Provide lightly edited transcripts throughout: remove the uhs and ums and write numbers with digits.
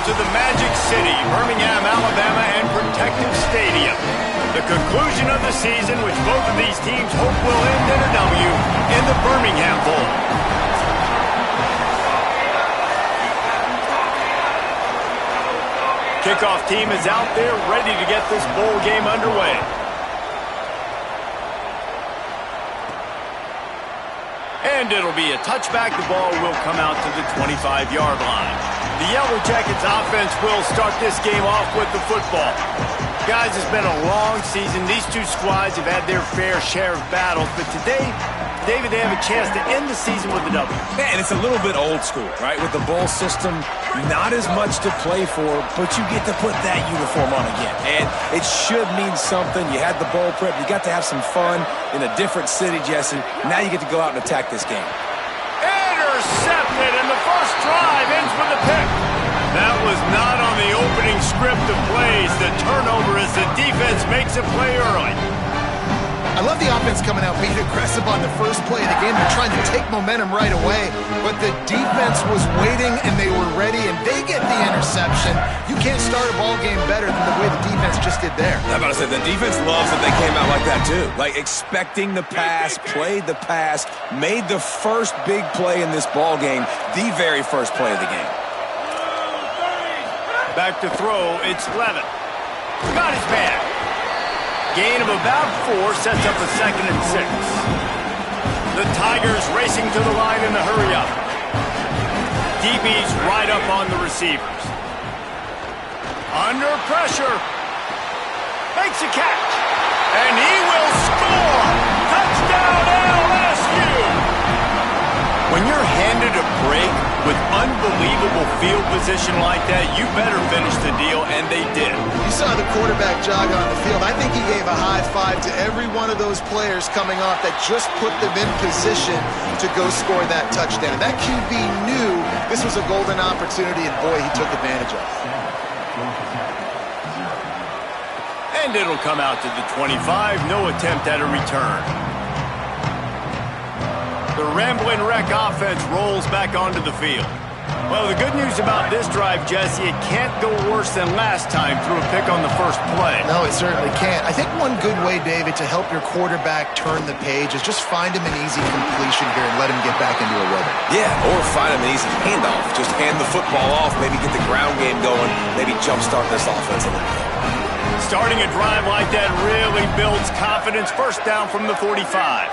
to the Magic City, Birmingham, Alabama, and Protective Stadium. The conclusion of the season, which both of these teams hope will end in a W in the Birmingham Bowl. Kickoff team is out there ready to get this bowl game underway. And it'll be a touchback. The ball will come out to the 25-yard line. The Yellow Jackets offense will start this game off with the football. Guys, it's been a long season. These two squads have had their fair share of battles, but today, David, they have a chance to end the season with a W. Yeah, and it's a little bit old school, right? With the bowl system, not as much to play for, but you get to put that uniform on again. And it should mean something. You had the bowl prep. You got to have some fun in a different city, Jesse. Now you get to go out and attack this game. Intercepted, and the first drive ends with a pick. That was not on the opening script of plays. The turnover as the defense makes a play early. I love the offense coming out being aggressive on the first play of the game. They're trying to take momentum right away, but the defense was waiting and they were ready, and they get the interception. You can't start a ball game better than the way the defense just did there. I'm about to say, the defense loves that they came out like that too. Like expecting the pass, played the pass, made the first big play in this ball game, the very first play of the game. Back to throw, it's Levin. Got his man. Gain of about 4 sets up a 2nd and 6. The Tigers racing to the line in the hurry-up. DB's right up on the receivers. Under pressure. Makes a catch. And he will score. Touchdown LSU. When you're handed a break with unbelievable field position like that, you better finish the deal, and they did. You saw the quarterback jog on the field. I think he gave a high five to every one of those players coming off that just put them in position to go score that touchdown. That QB knew this was a golden opportunity, and boy, he took advantage of it. And it'll come out to the 25. No attempt at a return. The Ramblin' Wreck offense rolls back onto the field. Well, the good news about this drive, Jesse, it can't go worse than last time through a pick on the first play. No, it certainly can't. I think one good way, David, to help your quarterback turn the page is just find him an easy completion here and let him get back into a rhythm. Yeah, or find him an easy handoff. Just hand the football off, maybe get the ground game going, maybe jumpstart this offense a little bit. Starting a drive like that really builds confidence. First down from the 45.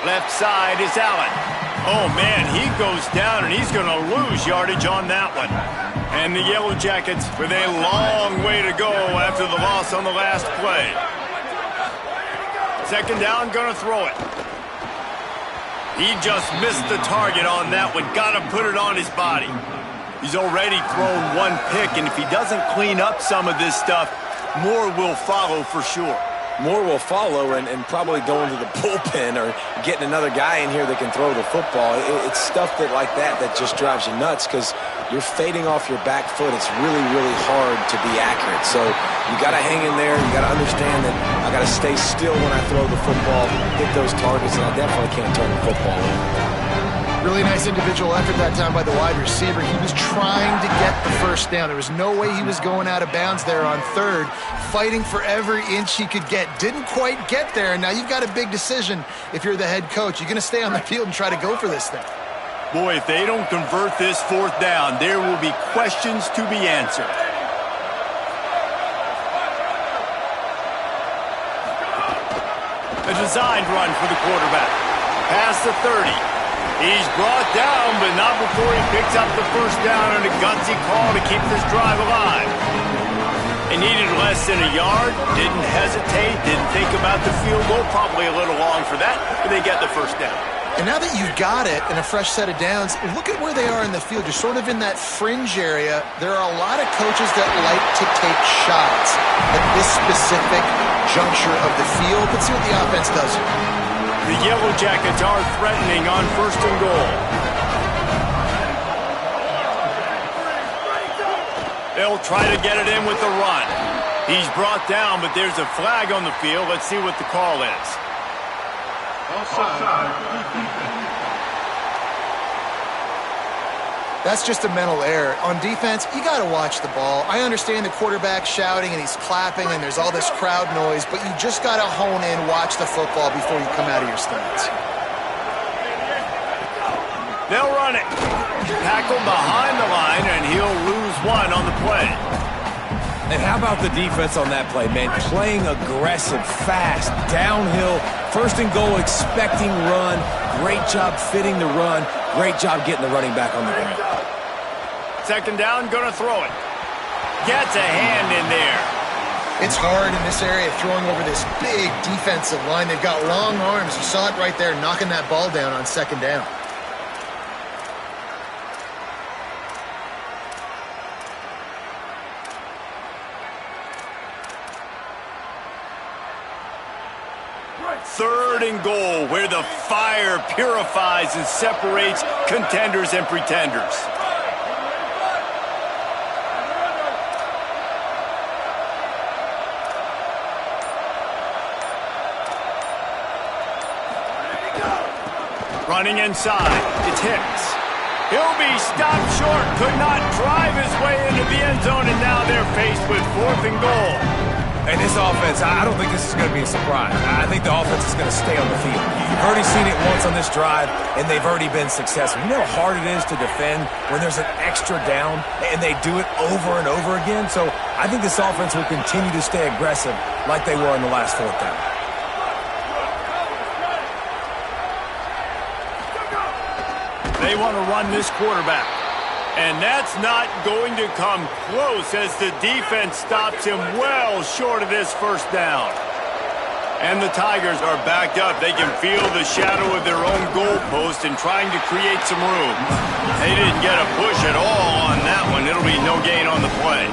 Left side is Allen. Oh, man, he goes down, and he's going to lose yardage on that one. And the Yellow Jackets with a long way to go after the loss on the last play. 2nd down, going to throw it. He just missed the target on that one. Got to put it on his body. He's already thrown one pick, and if he doesn't clean up some of this stuff, more will follow for sure. More will follow, and probably going to the bullpen or getting another guy in here that can throw the football. It's stuff like that just drives you nuts because you're fading off your back foot. It's really, really hard to be accurate. So you got to hang in there. You got to understand that I got to stay still when I throw the football, hit those targets, and I definitely can't turn the football over. Really nice individual effort that time by the wide receiver. He was trying to get the first down. There was no way he was going out of bounds there on 3rd, fighting for every inch he could get. Didn't quite get there. Now you've got a big decision if you're the head coach. You're going to stay on the field and try to go for this thing. Boy, if they don't convert this 4th down, there will be questions to be answered. A designed run for the quarterback. Past the 30. He's brought down, but not before he picks up the first down on a gutsy call to keep this drive alive. He needed less than a yard, didn't hesitate, didn't think about the field goal, probably a little long for that, but they get the first down. And now that you've got it and a fresh set of downs, look at where they are in the field. You're sort of in that fringe area. There are a lot of coaches that like to take shots at this specific juncture of the field. Let's see what the offense does here. The Yellow Jackets are threatening on 1st and goal. They'll try to get it in with the run. He's brought down, but there's a flag on the field. Let's see what the call is. That's just a mental error. On defense, you got to watch the ball. I understand the quarterback shouting and he's clapping and there's all this crowd noise, but you just got to hone in, watch the football before you come out of your stance. They'll run it. Tackled behind the line, and he'll lose one on the play. And how about the defense on that play, man? Playing aggressive, fast, downhill, first and goal, expecting run. Great job fitting the run. Great job getting the running back on the ground. Second down, going to throw it. Gets a hand in there. It's hard in this area throwing over this big defensive line. They've got long arms. You saw it right there, knocking that ball down on second down. Third and goal, where the fire purifies and separates contenders and pretenders. Running inside, it's Hicks. He'll be stopped short, could not drive his way into the end zone, and now they're faced with fourth and goal. And this offense, I don't think this is going to be a surprise. I think the offense is going to stay on the field. You've already seen it once on this drive, and they've already been successful. You know how hard it is to defend when there's an extra down, and they do it over and over again? So I think this offense will continue to stay aggressive like they were in the last fourth down. They want to run this quarterback. And that's not going to come close as the defense stops him well short of this first down. And the Tigers are backed up. They can feel the shadow of their own goalpost and trying to create some room. They didn't get a push at all on that one. It'll be no gain on the play.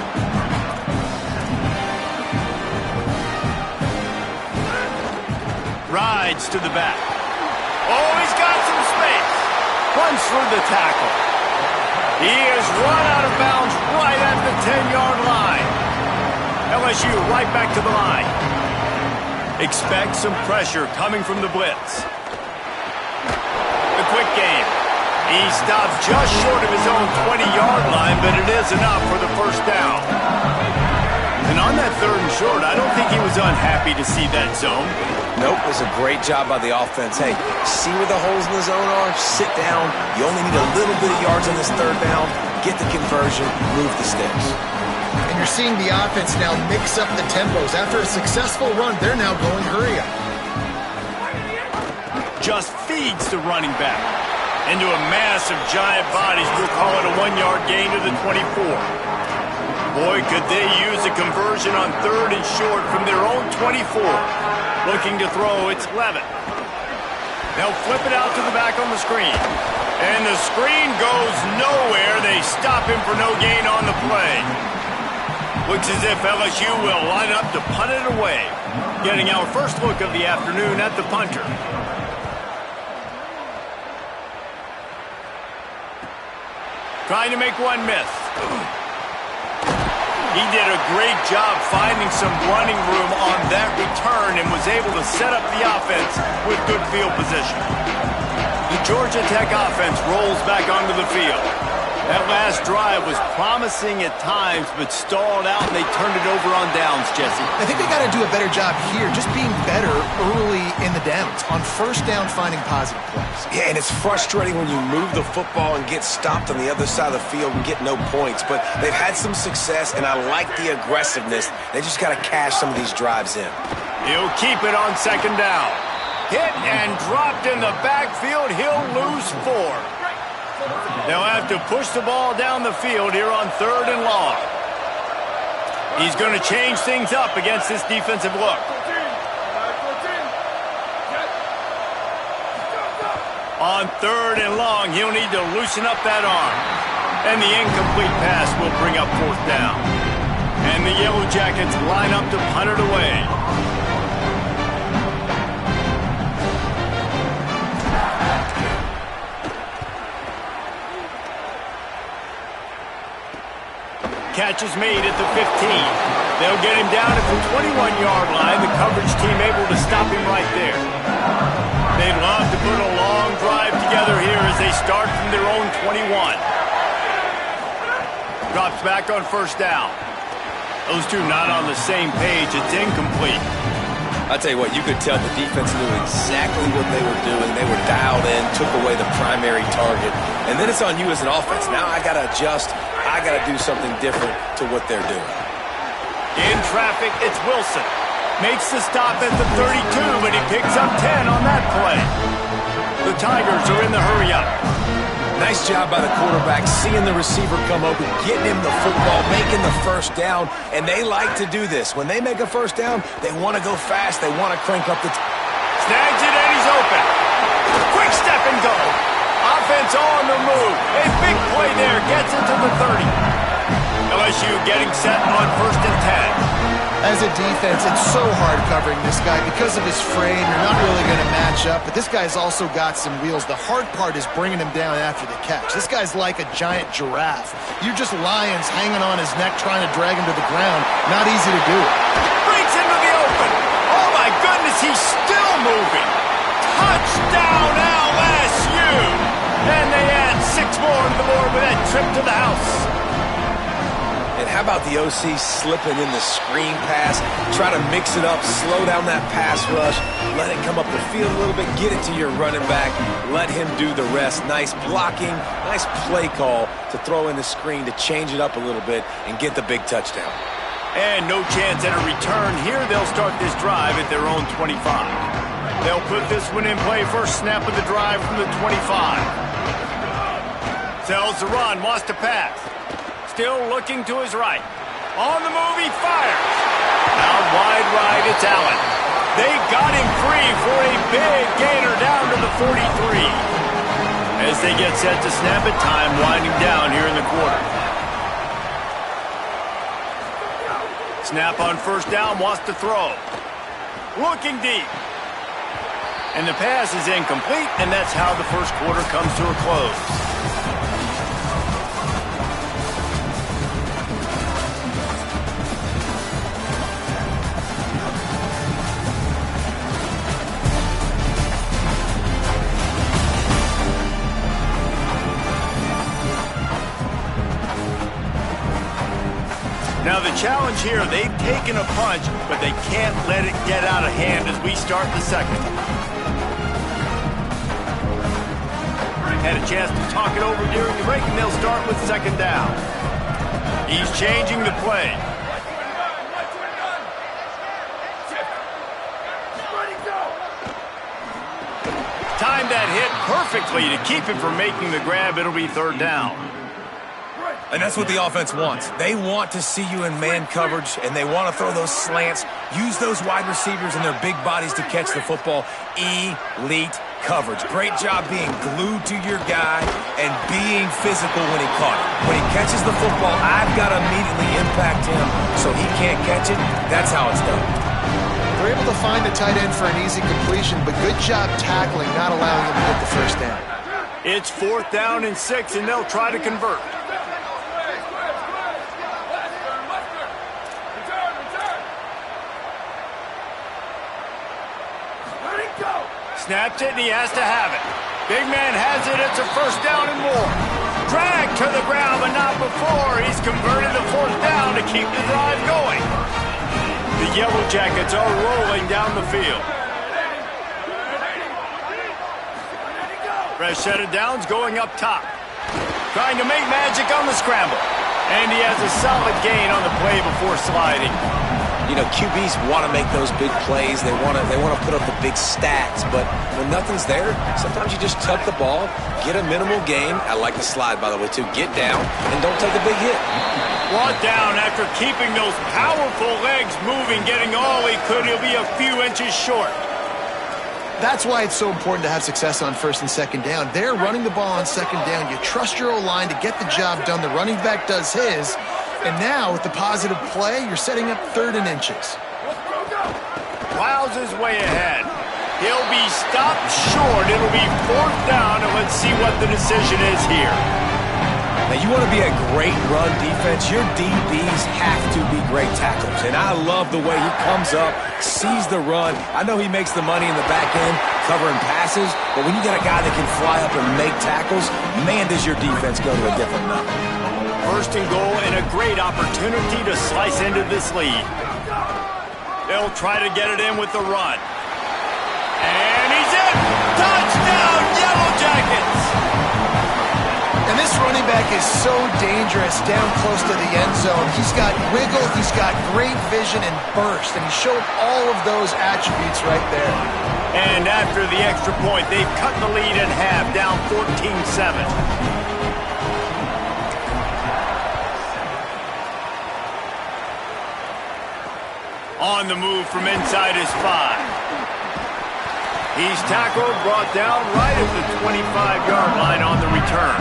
Rides to the back. Oh, he's got some space. Runs through the tackle. He is run out of bounds right at the 10-yard line. LSU right back to the line. Expect some pressure coming from the blitz. The quick game. He stopped just short of his own 20-yard line, but it is enough for the first down. And on that third and short, I don't think he was unhappy to see that zone. Nope, it was a great job by the offense. Hey, see where the holes in the zone are? Sit down. You only need a little bit of yards on this third down. Get the conversion, move the sticks. And you're seeing the offense now mix up the tempos. After a successful run, they're now going hurry up. Just feeds the running back into a mass of giant bodies. We'll call it a 1-yard gain to the 24. Boy, could they use a conversion on third and short from their own 24. Looking to throw, it's Levitt. They'll flip it out to the back on the screen. And the screen goes nowhere. They stop him for no gain on the play. Looks as if LSU will line up to punt it away. Getting our first look of the afternoon at the punter. Trying to make one miss. He did a great job finding some running room on that return and was able to set up the offense with good field position. The Georgia Tech offense rolls back onto the field. That last drive was promising at times, but stalled out, and they turned it over on downs, Jesse. I think they got to do a better job here, just being better early in the downs. On first down, finding positive plays. Yeah, and it's frustrating when you move the football and get stopped on the other side of the field and get no points. But they've had some success, and I like the aggressiveness. They just got to cash some of these drives in. He'll keep it on second down. Hit and dropped in the backfield. He'll lose 4. They'll have to push the ball down the field here on third and long. He's going to change things up against this defensive look. On third and long, he'll need to loosen up that arm. And the incomplete pass will bring up fourth down. And the Yellow Jackets line up to punt it away. Catch is made at the 15. They'll get him down at the 21-yard line. The coverage team able to stop him right there. They'd love to put a long drive together here as they start from their own 21. Drops back on first down. Those two not on the same page. It's incomplete. I'll tell you what, you could tell the defense knew exactly what they were doing. They were dialed in, took away the primary target. And then it's on you as an offense. Now I got to adjust. I got to do something different to what they're doing. In traffic, it's Wilson. Makes the stop at the 32, but he picks up 10 on that play. The Tigers are in the hurry-up. Nice job by the quarterback, seeing the receiver come open, getting him the football, making the first down, and they like to do this. When they make a first down, they want to go fast. They want to crank up the... Snags it, and he's open. Quick step and go. Offense on the move. A big play there. Gets it to the 30. LSU getting set on first and 10. As a defense, it's so hard covering this guy. Because of his frame, you're not really going to match up, but this guy's also got some wheels. The hard part is bringing him down after the catch. This guy's like a giant giraffe. You're just lions hanging on his neck trying to drag him to the ground. Not easy to do it. Breaks into the open. Oh, my goodness, he's still moving. Touchdown, LSU. And they add 6 more to the board with that trip to the house. And how about the OC slipping in the screen pass, try to mix it up, slow down that pass rush, let it come up the field a little bit, get it to your running back, let him do the rest. Nice blocking, nice play call to throw in the screen to change it up a little bit and get the big touchdown. And no chance at a return here. They'll start this drive at their own 25. They'll put this one in play, first snap of the drive from the 25. Sells the run, wants to pass. Still looking to his right. On the move, he fires. Out wide right, it's Allen. They got him free for a big gainer down to the 43. As they get set to snap it, time winding down here in the quarter. Snap on first down, wants to throw. Looking deep. And the pass is incomplete, and that's how the first quarter comes to a close. Now the challenge here, they've taken a punch, but they can't let it get out of hand as we start the second. Had a chance to talk it over during the break, and they'll start with second down. He's changing the play. Timed that hit perfectly to keep him from making the grab. It'll be third down. And that's what the offense wants. They want to see you in man coverage, and they want to throw those slants, use those wide receivers and their big bodies to catch the football. Elite coverage. Great job being glued to your guy and being physical when he caught it. When he catches the football, I've got to immediately impact him so he can't catch it. That's how it's done. They're able to find the tight end for an easy completion, but good job tackling, not allowing him to get the first down. It's fourth down and 6, and they'll try to convert. Snaps it, and he has to have it. Big man has it. It's a first down and more. Dragged to the ground, but not before. He's converted the fourth down to keep the drive going. The Yellow Jackets are rolling down the field. Fresh set of downs going up top. Trying to make magic on the scramble. And he has a solid gain on the play before sliding. You know, QBs want to make those big plays. They want to put up the big stats. But when nothing's there, sometimes you just tuck the ball, get a minimal gain. I like the slide, by the way, too. Get down and don't take a big hit. Brought down after keeping those powerful legs moving, getting all he could. He'll be a few inches short. That's why it's so important to have success on first and second down. They're running the ball on second down. You trust your O-line to get the job done. The running back does his. And now, with the positive play, you're setting up third and inches. Plows his way ahead. He'll be stopped short. It'll be fourth down, and let's see what the decision is here. Now, you want to be a great run defense, your DBs have to be great tackles. And I love the way he comes up, sees the run. I know he makes the money in the back end, covering passes, but when you got a guy that can fly up and make tackles, man, does your defense go to a different level. First and goal and a great opportunity to slice into this lead. They'll try to get it in with the run. And he's in! Touchdown, Yellow Jackets! And this running back is so dangerous down close to the end zone. He's got wiggle, he's got great vision and burst, and he showed all of those attributes right there. And after the extra point, they've cut the lead in half, down 14-7. On the move from inside his 5. He's tackled, brought down right at the 25-yard line on the return.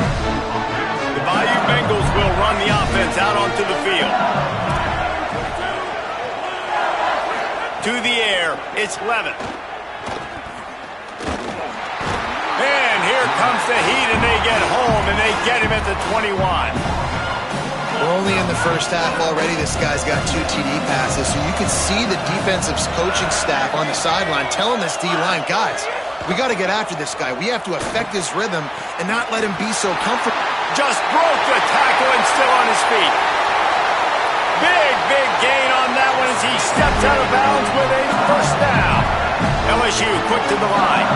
The Bayou Bengals will run the offense out onto the field. To the air, it's Levitt. And here comes the heat, and they get home, and they get him at the 21. We're only in the first half already. This guy's got 2 TD passes, so you can see the defensive coaching staff on the sideline telling this D-line, guys, we got to get after this guy. We have to affect his rhythm and not let him be so comfortable. Just broke the tackle and still on his feet. Big gain on that one as he steps out of bounds with a first down. LSU quick to the line.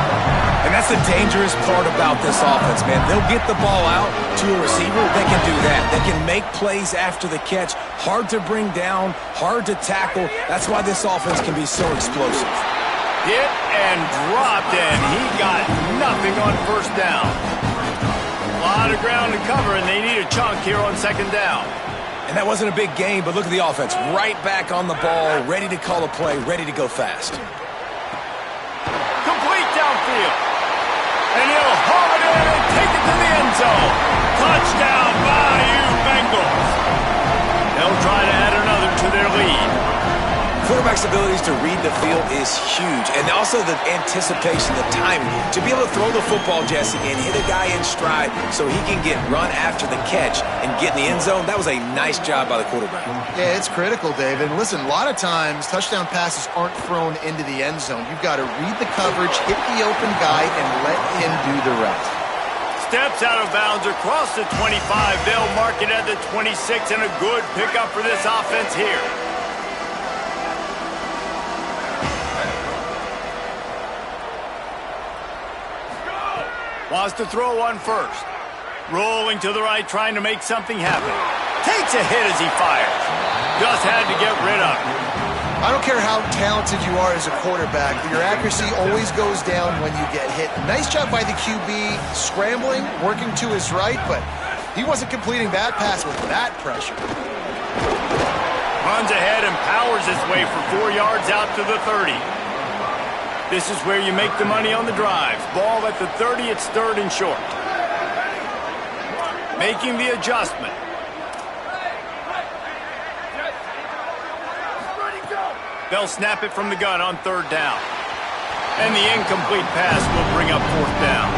And that's the dangerous part about this offense, man. They'll get the ball out to a receiver. They can do that. They can make plays after the catch. Hard to bring down, hard to tackle. That's why this offense can be so explosive. Hit and dropped, and he got nothing on first down. A lot of ground to cover, and they need a chunk here on second down. And that wasn't a big gain, but look at the offense. Right back on the ball, ready to call a play, ready to go fast. Complete downfield. And he'll haul it in and take it to the end zone. Touchdown, Bayou Bengals. They'll try to add another to their lead. Quarterback's abilities to read the field is huge. And also the anticipation, the timing. To be able to throw the football, Jesse, and hit a guy in stride so he can get run after the catch and get in the end zone, that was a nice job by the quarterback. Yeah, it's critical, David. And listen, a lot of times touchdown passes aren't thrown into the end zone. You've got to read the coverage, hit the open guy, and let him do the rest. Steps out of bounds across the 25. They'll mark it at the 26, and a good pickup for this offense here. Wants to throw one first. Rolling to the right, trying to make something happen. Takes a hit as he fires. Just had to get rid of it. I don't care how talented you are as a quarterback, your accuracy always goes down when you get hit. Nice job by the QB, scrambling, working to his right, but he wasn't completing that pass with that pressure. Runs ahead and powers his way for 4 yards out to the 30. This is where you make the money on the drives. Ball at the 30, it's third and short. Making the adjustment. They'll snap it from the gun on third down. And the incomplete pass will bring up fourth down.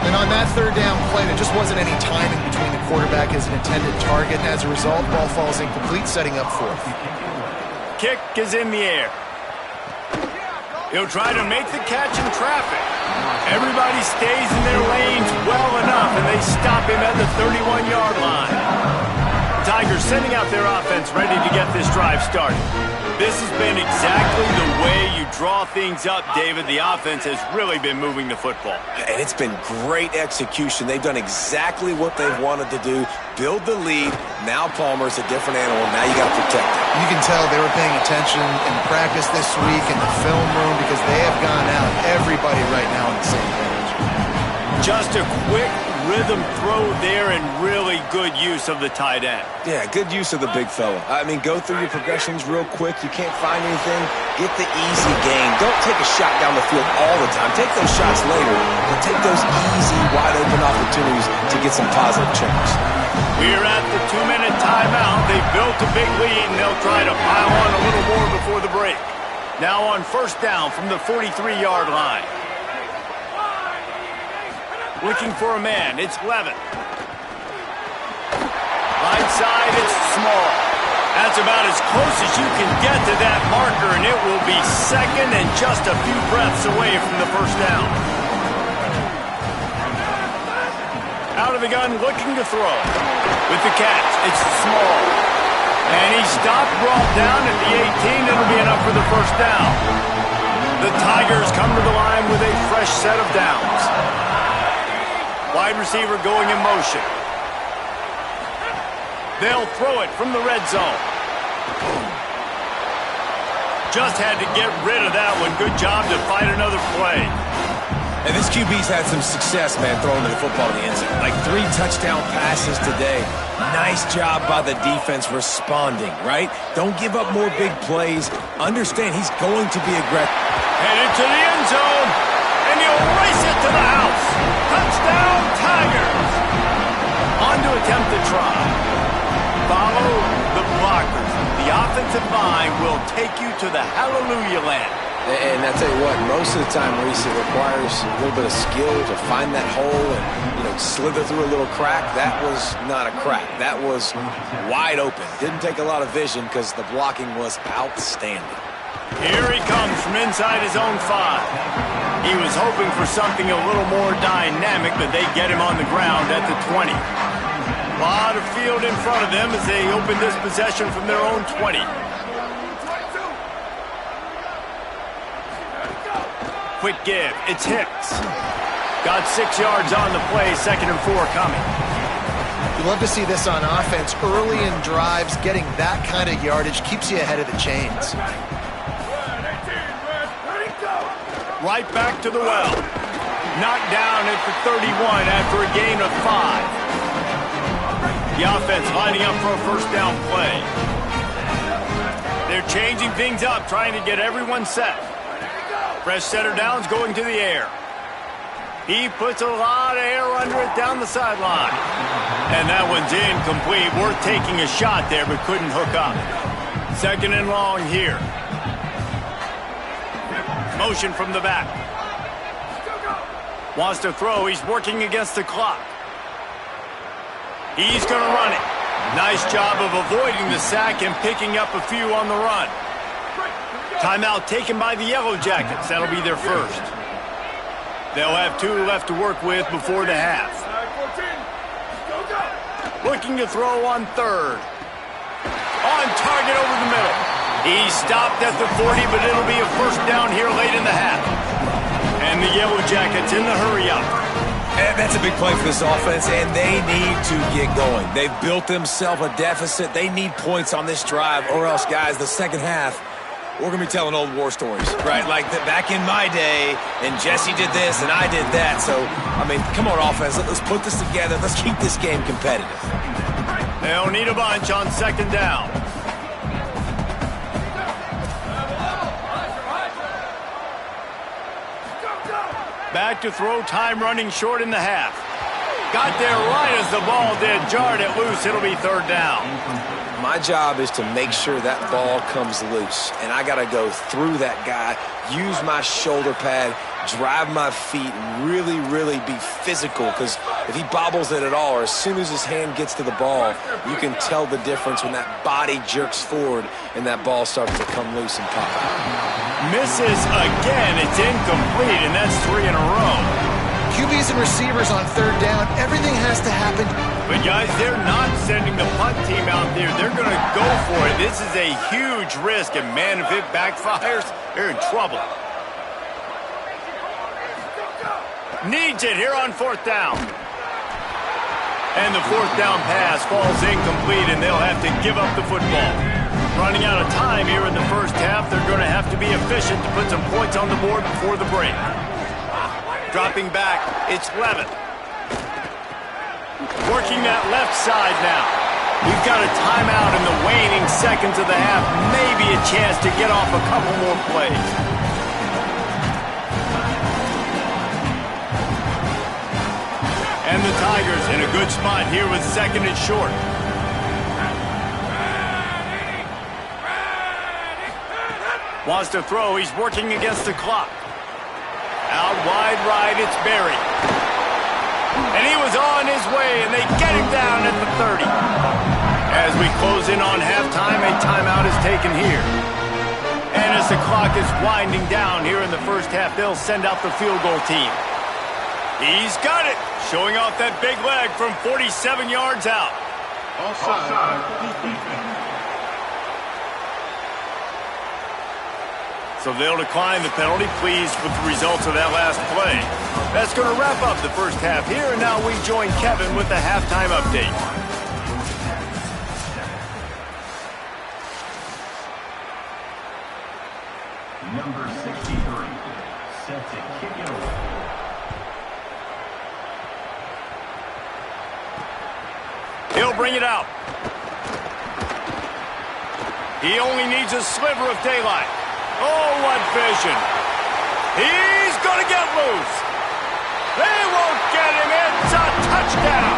And on that third down play, there just wasn't any timing between the quarterback as an intended target, and as a result, ball falls incomplete, setting up fourth. Kick is in the air. He'll try to make the catch in traffic. Everybody stays in their lanes well enough, and they stop him at the 31-yard line. Tigers sending out their offense ready to get this drive started. This has been exactly the way you draw things up, David. The offense has really been moving the football. And it's been great execution. They've done exactly what they've wanted to do. Build the lead. Now Palmer's a different animal. Now you got to protect him. You can tell they were paying attention in practice this week in the film room because they have gone out, everybody right now on the same page. Just a quick rhythm throw there and really good use of the tight end. Yeah, good use of the big fella. I mean, go through your progressions real quick. You can't find anything. Get the easy gain. Don't take a shot down the field all the time. Take those shots later, but take those easy, wide-open opportunities to get some positive chunks. We're at the 2-minute timeout. They've built a big lead, and they'll try to pile on a little more before the break. Now on first down from the 43-yard line. Looking for a man, it's Levitt. Right side, it's Small. That's about as close as you can get to that marker, and it will be second and just a few breaths away from the first down. Out out of the gun, looking to throw. With the catch, it's small. And he stopped, brought down at the 18. It'll be enough for the first down. The Tigers come to the line with a fresh set of downs. Wide receiver going in motion. They'll throw it from the red zone. Just had to get rid of that one. Good job to fight another play. And this QB's had some success, man, throwing the football in the end zone. Like 3 touchdown passes today. Nice job by the defense responding, right? Don't give up more big plays. Understand he's going to be aggressive. Headed to the end zone, and he'll race it to the house. Touchdown, Tigers. On to attempt the try. Follow the blockers. The offensive line will take you to the hallelujah land. And I tell you what, most of the time, Reese, it requires a little bit of skill to find that hole and, slither through a little crack. That was not a crack. That was wide open. Didn't take a lot of vision because the blocking was outstanding. Here he comes from inside his own 5. He was hoping for something a little more dynamic, but they get him on the ground at the 20. A lot of field in front of them as they open this possession from their own 20. Quick give. It's Hicks. Got 6 yards on the play. 2nd and 4 coming. You love to see this on offense. Early in drives, getting that kind of yardage keeps you ahead of the chains. Right back to the well. Knocked down at the 31 after a gain of 5. The offense lining up for a first down play. They're changing things up, trying to get everyone set. Fresh setter downs going to the air. He puts a lot of air under it down the sideline. And that one's incomplete. Worth taking a shot there, but couldn't hook up. 2nd and long here. Motion from the back. Wants to throw. He's working against the clock. He's going to run it. Nice job of avoiding the sack and picking up a few on the run. Timeout taken by the Yellow Jackets. That'll be their first. They'll have 2 left to work with before the half. Looking to throw on 3rd. On target over the middle. He stopped at the 40, but it'll be a first down here late in the half. And the Yellow Jackets in the hurry-up. And that's a big play for this offense, and they need to get going. They've built themselves a deficit. They need points on this drive, or else, guys, the second half, we're going to be telling old war stories, right? Like back in my day, and Jesse did this, and I did that. So, I mean, come on, offense. Let's put this together. Let's keep this game competitive. They'll need a bunch on 2nd down. Back to throw, time running short in the half. Got there right as the ball did. Jarred it loose. It'll be 3rd down. My job is to make sure that ball comes loose. And I got to go through that guy, use my shoulder pad, drive my feet, and really, really be physical. Because if he bobbles it at all, or as soon as his hand gets to the ball, you can tell the difference when that body jerks forward and that ball starts to come loose and pop out. Misses again. It's incomplete, and that's 3 in a row. QBs and receivers on 3rd down, everything has to happen. But, guys, they're not sending the punt team out there. They're going to go for it. This is a huge risk, and, man, if it backfires, they're in trouble. Needs it here on 4th down. And the 4th down pass falls incomplete, and they'll have to give up the football. Running out of time here in the first half. They're going to have to be efficient to put some points on the board before the break. Dropping back, it's Levitt. Working that left side now. We've got a timeout in the waning seconds of the half. Maybe a chance to get off a couple more plays. And the Tigers in a good spot here with 2nd and short. Wants to throw. He's working against the clock. Out wide right, it's Berry. And he was on his way, and they get him down at the 30. As we close in on halftime, a timeout is taken here. And as the clock is winding down here in the first half, they'll send out the field goal team. He's got it, showing off that big leg from 47 yards out. Offside. So they'll decline the penalty, pleased with the results of that last play. That's going to wrap up the first half here, and now we join Kevin with the halftime update. Number 63, set to kick it away. He'll bring it out. He only needs a sliver of daylight. Oh, what vision. He's going to get loose. They won't get him. It's a touchdown.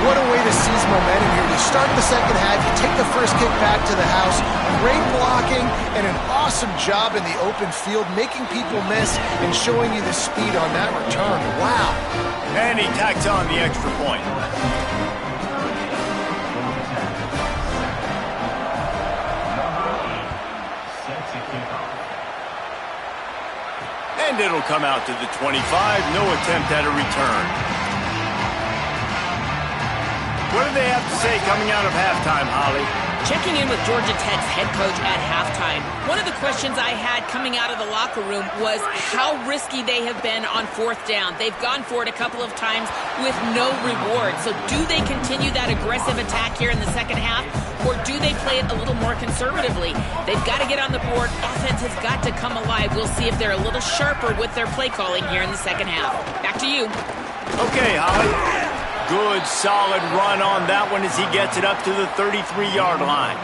What a way to seize momentum here. You start the second half, you take the first kick back to the house. Great blocking and an awesome job in the open field, making people miss and showing you the speed on that return. Wow. And he tacks on the extra point. And it'll come out to the 25. No attempt at a return. What do they have to say coming out of halftime, Holly? Checking in with Georgia Tech's head coach at halftime, one of the questions I had coming out of the locker room was how risky they have been on fourth down. They've gone for it a couple of times with no reward. So do they continue that aggressive attack here in the second half, or do they play it a little more conservatively? They've got to get on the board. Offense has got to come alive. We'll see if they're a little sharper with their play calling here in the second half. Back to you. Okay, Holly. Good, solid run on that one as he gets it up to the 33-yard line.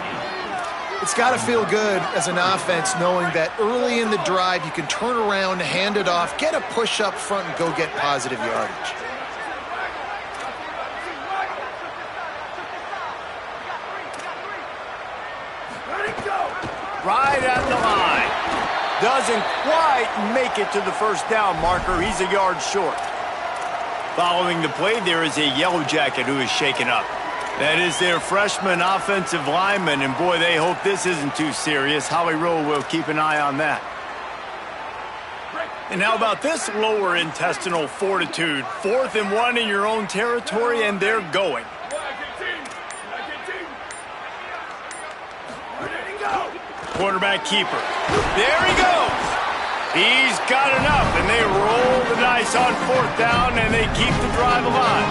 It's got to feel good as an offense knowing that early in the drive you can turn around, hand it off, get a push up front, and go get positive yardage. Right at the line. Doesn't quite make it to the first down marker. He's a yard short. Following the play, there is a yellow jacket who is shaken up. That is their freshman offensive lineman, and boy, they hope this isn't too serious. Holly Rowe will keep an eye on that. And how about this lower intestinal fortitude? 4th and 1 in your own territory, and they're going. Quarterback keeper. There he goes. He's got enough, and they roll the dice on 4th down, and they keep the drive alive.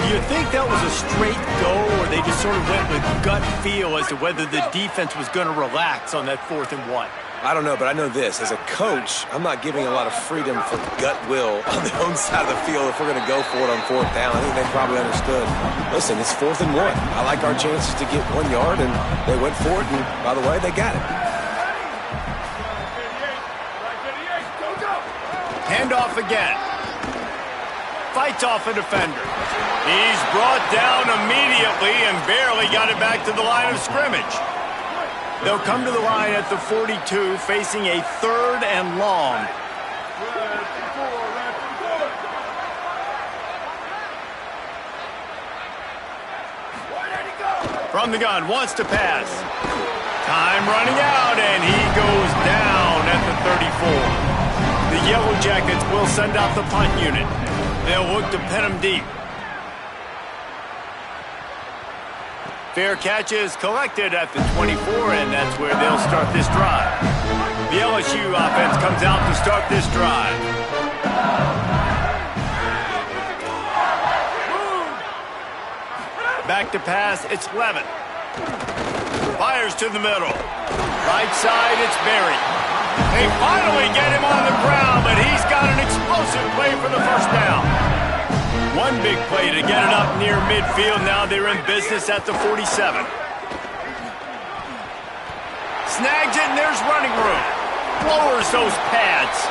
Do you think that was a straight go, or they just sort of went with gut feel as to whether the defense was going to relax on that 4th and 1? I don't know, but I know this. As a coach, I'm not giving a lot of freedom for gut will on the own side of the field if we're going to go for it on 4th down. I think they probably understood. Listen, it's 4th and 1. I like our chances to get 1 yard, and they went for it, and by the way, they got it. Handoff again. Fights off a defender. He's brought down immediately and barely got it back to the line of scrimmage. They'll come to the line at the 42, facing a 3rd and long. From the gun, wants to pass. Time running out, and he goes down at the 34. The Yellow Jackets will send out the punt unit. They'll look to pin him deep. Fair catch is collected at the 24, and that's where they'll start this drive. The LSU offense comes out to start this drive. Back to pass, it's Levin. Fires to the middle. Right side, it's Berry. They finally get him on the ground, but he's got an explosive play for the first down. One big play to get it up near midfield. Now they're in business at the 47. Snags it, and there's running room. Lowers those pads.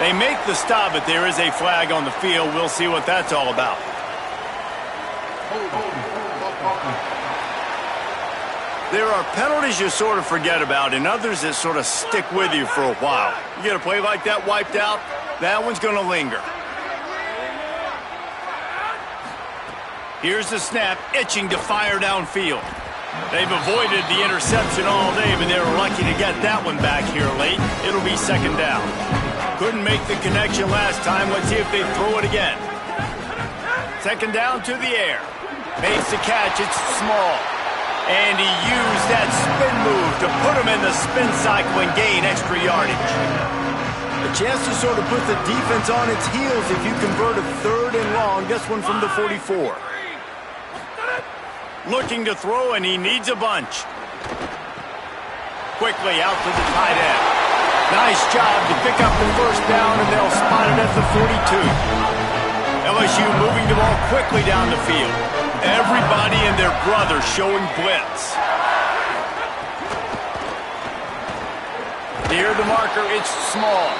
They make the stop, but there is a flag on the field. We'll see what that's all about. There are penalties you sort of forget about and others that sort of stick with you for a while. You get a play like that wiped out, that one's going to linger. Here's the snap, itching to fire downfield. They've avoided the interception all day, but they were lucky to get that one back here late. It'll be 2nd down. Couldn't make the connection last time. Let's see if they throw it again. Second down to the air. Makes the catch. It's small. And he used that spin move to put him in the spin cycle and gain extra yardage. A chance to sort of put the defense on its heels if you convert a 3rd and long. This one from the 44. Looking to throw, and he needs a bunch. Quickly out to the tight end. Nice job to pick up the first down, and they'll spot it at the 42. LSU moving the ball quickly down the field. Everybody and their brother showing blitz. Near the marker, it's small.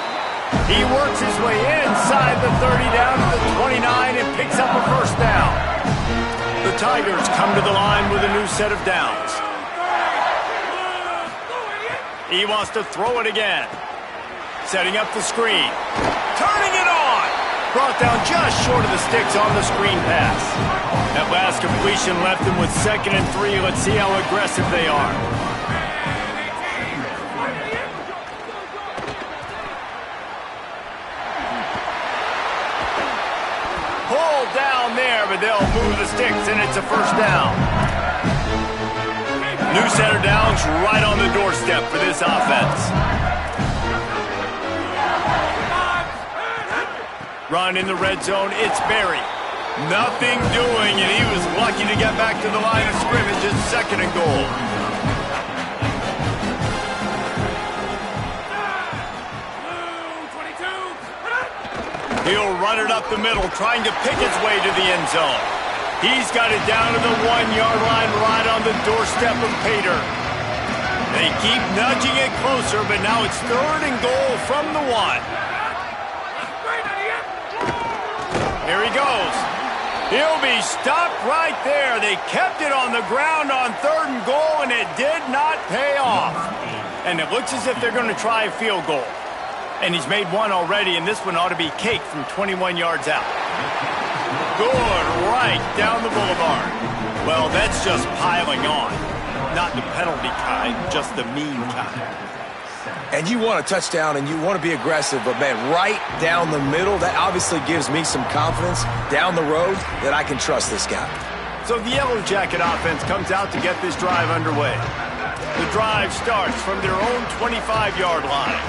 He works his way inside the 30 down to the 29 and picks up a first down. The Tigers come to the line with a new set of downs. He wants to throw it again. Setting up the screen. Turning it on! Brought down just short of the sticks on the screen pass. That last completion left him with 2nd and 3. Let's see how aggressive they are. Pull down there, but they'll move the sticks, and it's a first down. New set of downs right on the doorstep for this offense. Run in the red zone, it's Berry. Nothing doing, and he was lucky to get back to the line of scrimmage. It's 2nd and goal. He'll run it up the middle, trying to pick his way to the end zone. He's got it down to the 1-yard line right on the doorstep of Pater. They keep nudging it closer, but now it's 3rd and goal from the 1. Here he goes. He'll be stopped right there. They kept it on the ground on 3rd and goal, and it did not pay off. And it looks as if they're going to try a field goal. And he's made one already, and this one ought to be cake from 21 yards out. Good, right down the boulevard. Well, that's just piling on. Not the penalty kind, just the mean kind. And you want a touchdown, and you want to be aggressive, but, man, right down the middle, that obviously gives me some confidence down the road that I can trust this guy. So the Yellow Jacket offense comes out to get this drive underway. The drive starts from their own 25-yard line.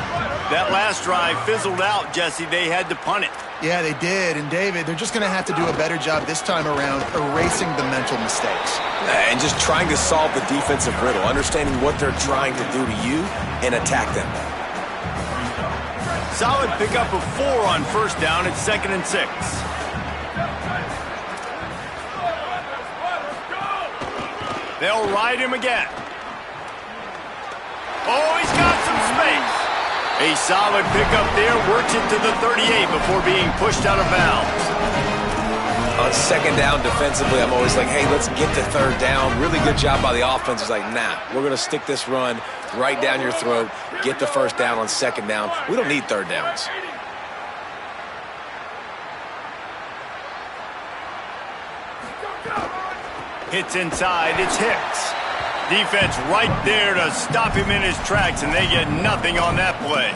That last drive fizzled out, Jesse. They had to punt it. Yeah, they did. And, David, they're just going to have to do a better job this time around erasing the mental mistakes. And just trying to solve the defensive riddle, understanding what they're trying to do to you and attack them. Solid pickup of 4 on first down. It's 2nd and 6. They'll ride him again. Oh, he's got some space. A solid pickup there, works it to the 38 before being pushed out of bounds. On 2nd down defensively, I'm always like, hey, let's get to 3rd down. Really good job by the offense. It's like, nah, we're going to stick this run right down your throat, get the first down on 2nd down. We don't need 3rd downs. Hits inside, it's Hicks. Defense right there to stop him in his tracks, and they get nothing on that play.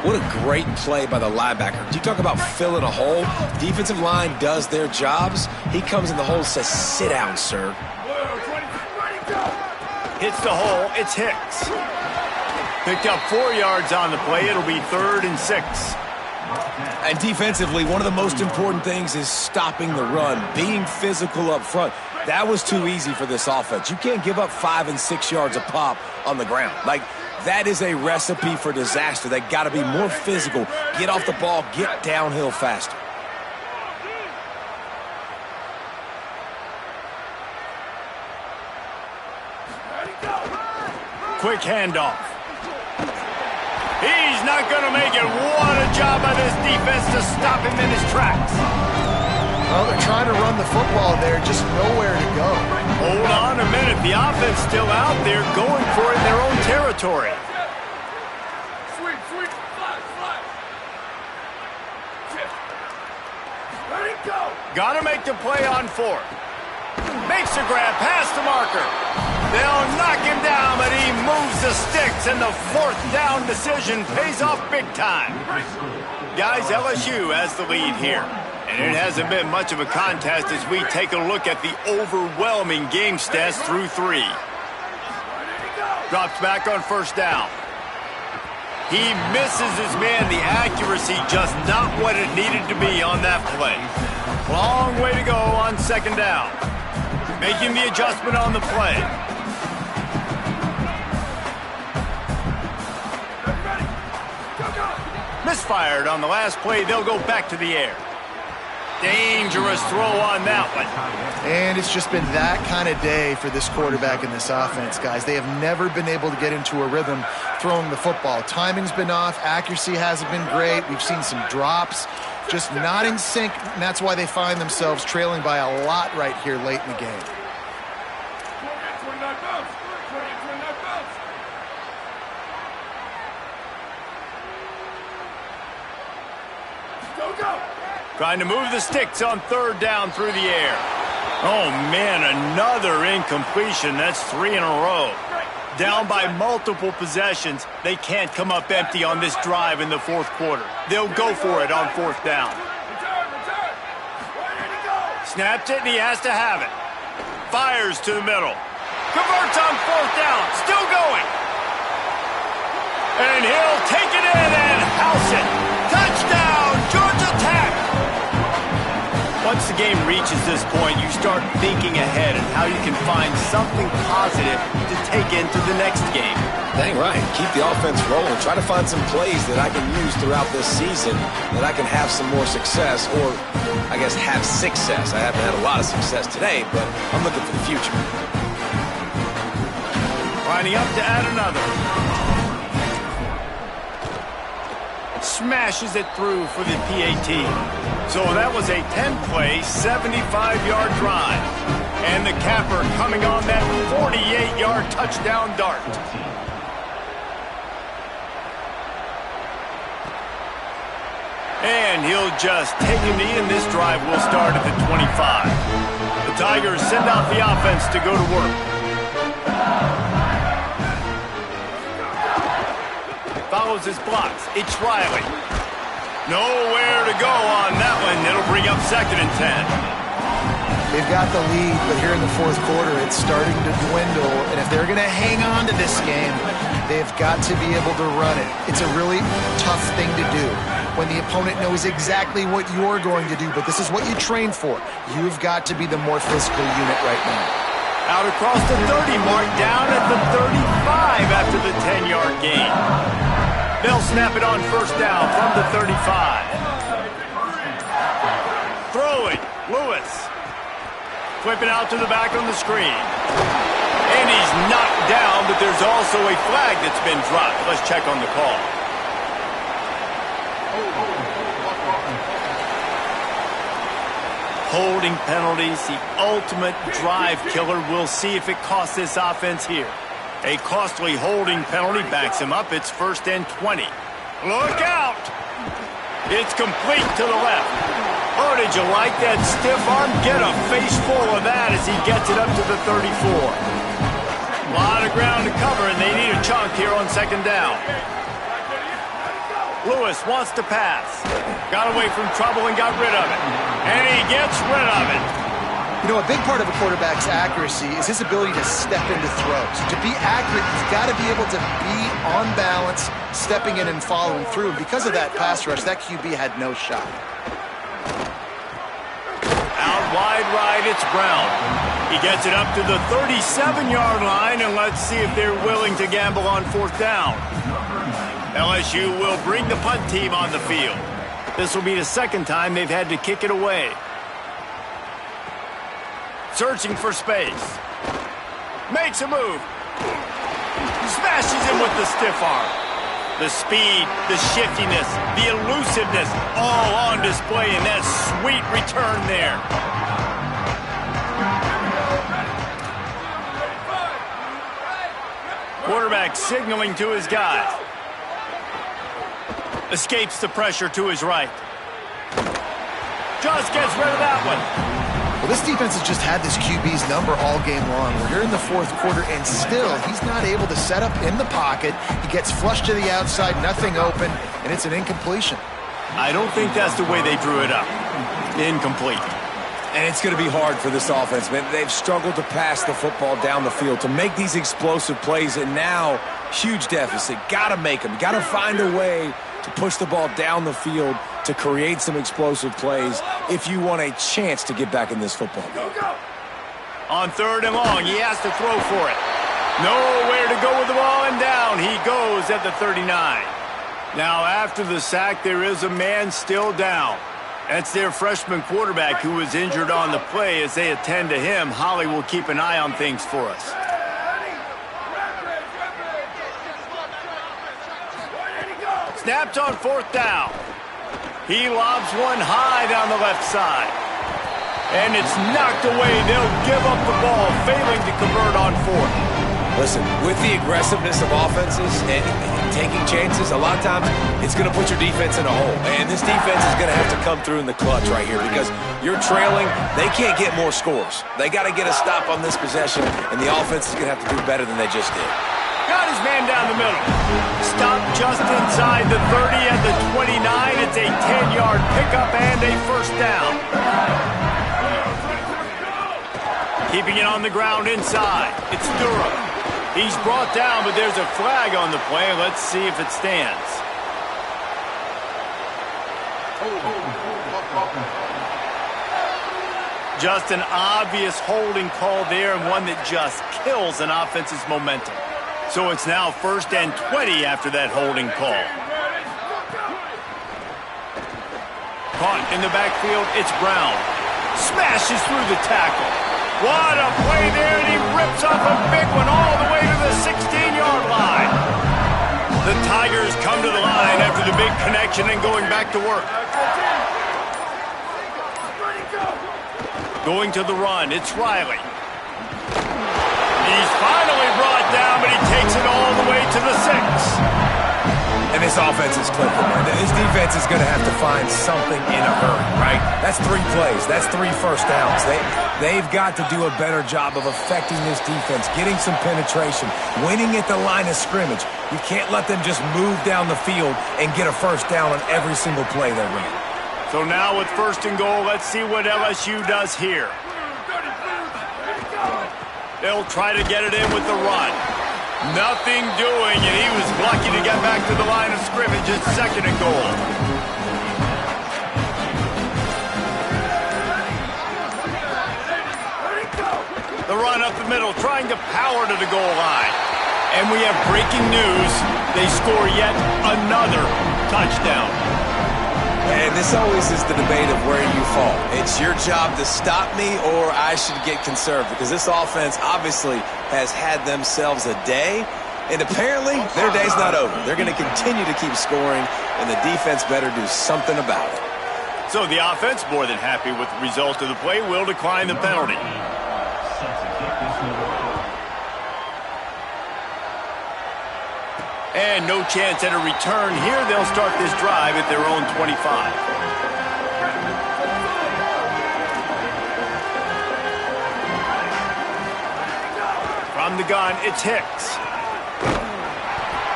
What a great play by the linebacker. You talk about filling a hole. Defensive line does their jobs. He comes in the hole and says, sit down, sir. Hits the hole, it's Hicks. Picked up 4 yards on the play. It'll be 3rd and 6. And defensively, one of the most important things is stopping the run, being physical up front. That was too easy for this offense. You can't give up 5 and 6 yards a pop on the ground. Like, that is a recipe for disaster. They got to be more physical, get off the ball, get downhill faster. Quick handoff. He's not going to make it. What a job by this defense to stop him in his tracks. Well, they're trying to run the football there, just nowhere to go. Hold on a minute. The offense still out there going for it in their own territory. Got to make the play on 4th. Makes the grab past the marker. They'll knock him down, but he moves the the sticks, and the fourth down decision pays off big time. Guys, LSU has the lead here. And it hasn't been much of a contest as we take a look at the overwhelming game stats through 3. Drops back on first down. He misses his man. The accuracy just not what it needed to be on that play. Long way to go on second down. Making the adjustment on the play. Misfired on the last play. They'll go back to the air. Dangerous throw on that one. And it's just been that kind of day for this quarterback and this offense, guys. They have never been able to get into a rhythm throwing the football. Timing's been off. Accuracy hasn't been great. We've seen some drops. Just not in sync, and that's why they find themselves trailing by a lot right here late in the game. Trying to move the sticks on third down through the air. Oh, man, another incompletion. That's 3 in a row. Down by multiple possessions. They can't come up empty on this drive in the fourth quarter. They'll go for it on fourth down. Snaps it, and he has to have it. Fires to the middle. Converts on fourth down. Still going. And he'll take it in and house it. Touchdown, Georgia Tech. Once the game reaches this point, you start thinking ahead and how you can find something positive to take into the next game. Dang right. Keep the offense rolling. Try to find some plays that I can use throughout this season that I can have some more success, or I guess have success. I haven't had a lot of success today, but I'm looking for the future. Lining up to add another. Smashes it through for the PAT. So that was a 10-play, 75-yard drive. And the capper coming on that 48-yard touchdown dart. And he'll just take a knee, and this drive will start at the 25. The Tigers send out the offense to go to work. Follows his blocks. It's Riley. Nowhere to go on that one. It'll bring up 2nd and 10. They've got the lead, but here in the fourth quarter, it's starting to dwindle. And if they're going to hang on to this game, they've got to be able to run it. It's a really tough thing to do when the opponent knows exactly what you're going to do, but this is what you train for. You've got to be the more physical unit right now. Out across the 30 mark, down at the 35 after the 10-yard gain. They'll snap it on first down from the 35. Throwing, Lewis. Flipping out to the back on the screen. And he's knocked down, but there's also a flag that's been dropped. Let's check on the call. Holding penalties, the ultimate drive killer. We'll see if it costs this offense here. A costly holding penalty backs him up. It's 1st and 20. Look out! It's complete to the left. Oh, did you like that stiff arm? Get a face full of that as he gets it up to the 34. A lot of ground to cover, and they need a chunk here on 2nd down. Lewis wants to pass. Got away from trouble and got rid of it. And he gets rid of it. You know, a big part of a quarterback's accuracy is his ability to step into throws. To be accurate, you've got to be able to be on balance, stepping in and following through. And because of that pass rush, that QB had no shot. Out wide right, it's Brown. He gets it up to the 37-yard line, and let's see if they're willing to gamble on 4th down. LSU will bring the punt team on the field. This will be the 2nd time they've had to kick it away. Searching for space. Makes a move. Smashes him with the stiff arm. The speed, the shiftiness, the elusiveness, all on display in that sweet return there. Quarterback signaling to his guys. Escapes the pressure to his right. Just gets rid of that one. Well, This defense has just had this QB's number all game long. We're here in the fourth quarter, and still, he's not able to set up in the pocket. He gets flushed to the outside, nothing open, and it's an incompletion. I don't think that's the way they drew it up. Incomplete. And it's going to be hard for this offense, man. They've struggled to pass the football down the field, to make these explosive plays, and now, huge deficit. Got to make them. Got to find a way to push the ball down the field to create some explosive plays if you want a chance to get back in this football game. On 3rd and long, he has to throw for it. Nowhere to go with the ball, and down he goes at the 39. Now, after the sack, there is a man still down. That's their freshman quarterback who was injured on the play. As they attend to him, Holly will keep an eye on things for us. Snaps on 4th down. He lobs one high down the left side. And it's knocked away. They'll give up the ball, failing to convert on 4th. Listen, with the aggressiveness of offenses and taking chances, a lot of times it's going to put your defense in a hole. And this defense is going to have to come through in the clutch right here because you're trailing. They can't get more scores. They got to get a stop on this possession, and the offense is going to have to do better than they just did. Got his man down the middle. Stop just inside the 30 at the 29. It's a 10-yard pickup and a 1st down. Keeping it on the ground inside. It's Durham. He's brought down, but there's a flag on the play. Let's see if it stands. Just an obvious holding call there, and one that just kills an offense's momentum. So it's now 1st and 20 after that holding call. Caught in the backfield, it's Brown. Smashes through the tackle. What a play there, and he rips off a big one all the way to the 16-yard line. The Tigers come to the line after the big connection and going back to work. Going to the run, it's Riley. He's finally brought down, but he takes it all the way to the 6. And this offense is clicking, man. This defense is going to have to find something in a hurry, right? That's 3 plays. That's 3 first downs. They've got to do a better job of affecting this defense, getting some penetration, winning at the line of scrimmage. You can't let them just move down the field and get a 1st down on every single play they run. So now with 1st and goal, let's see what LSU does here. They'll try to get it in with the run. Nothing doing, and he was lucky to get back to the line of scrimmage at 2nd and goal. The run up the middle, trying to power to the goal line. And we have breaking news. They score yet another touchdown. And this always is the debate of where you fall. It's your job to stop me or I should get conserved because this offense obviously has had themselves a day, and apparently their day's not over. They're going to continue to keep scoring, and the defense better do something about it. So the offense, more than happy with the result of the play, will decline the penalty. And no chance at a return here. They'll start this drive at their own 25. From the gun, it's Hicks.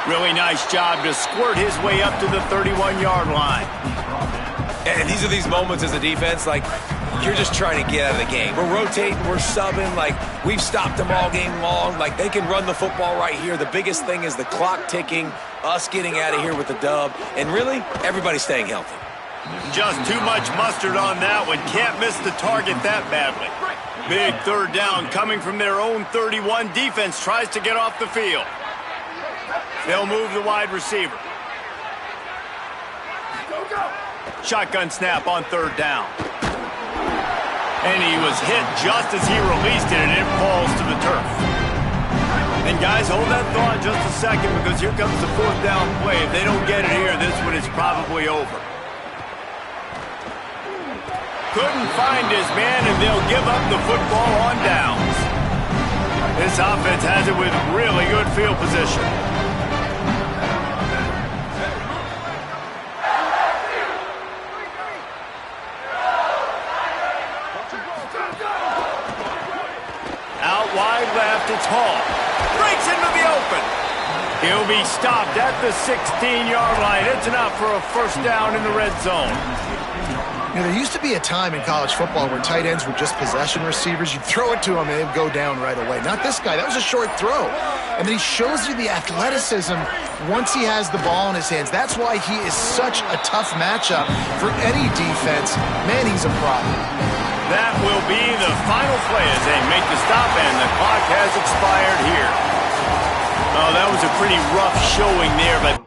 Really nice job to squirt his way up to the 31-yard line. And these are these moments as a defense, like, you're just trying to get out of the game. We're rotating, we're subbing, like, we've stopped them all game long. Like, they can run the football right here. The biggest thing is the clock ticking, us getting out of here with the dub, and really, everybody staying healthy. Just too much mustard on that one. Can't miss the target that badly. Big 3rd down coming from their own 31. Defense tries to get off the field. They'll move the wide receiver. Shotgun snap on 3rd down. And he was hit just as he released it, and it falls to the turf. And guys, hold that thought just a second, because here comes the 4th down play. If they don't get it here, this one is probably over. Couldn't find his man, and they'll give up the football on downs. This offense has it with really good field position. He'll be stopped at the 16-yard line. It's enough for a first down in the red zone. You know, there used to be a time in college football where tight ends were just possession receivers. You'd throw it to him and they'd go down right away. Not this guy. That was a short throw. And then he shows you the athleticism once he has the ball in his hands. That's why he is such a tough matchup for any defense. Man, he's a problem. That will be the final play as they make the stop, and the clock has expired here. Oh, that was a pretty rough showing there, but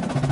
it.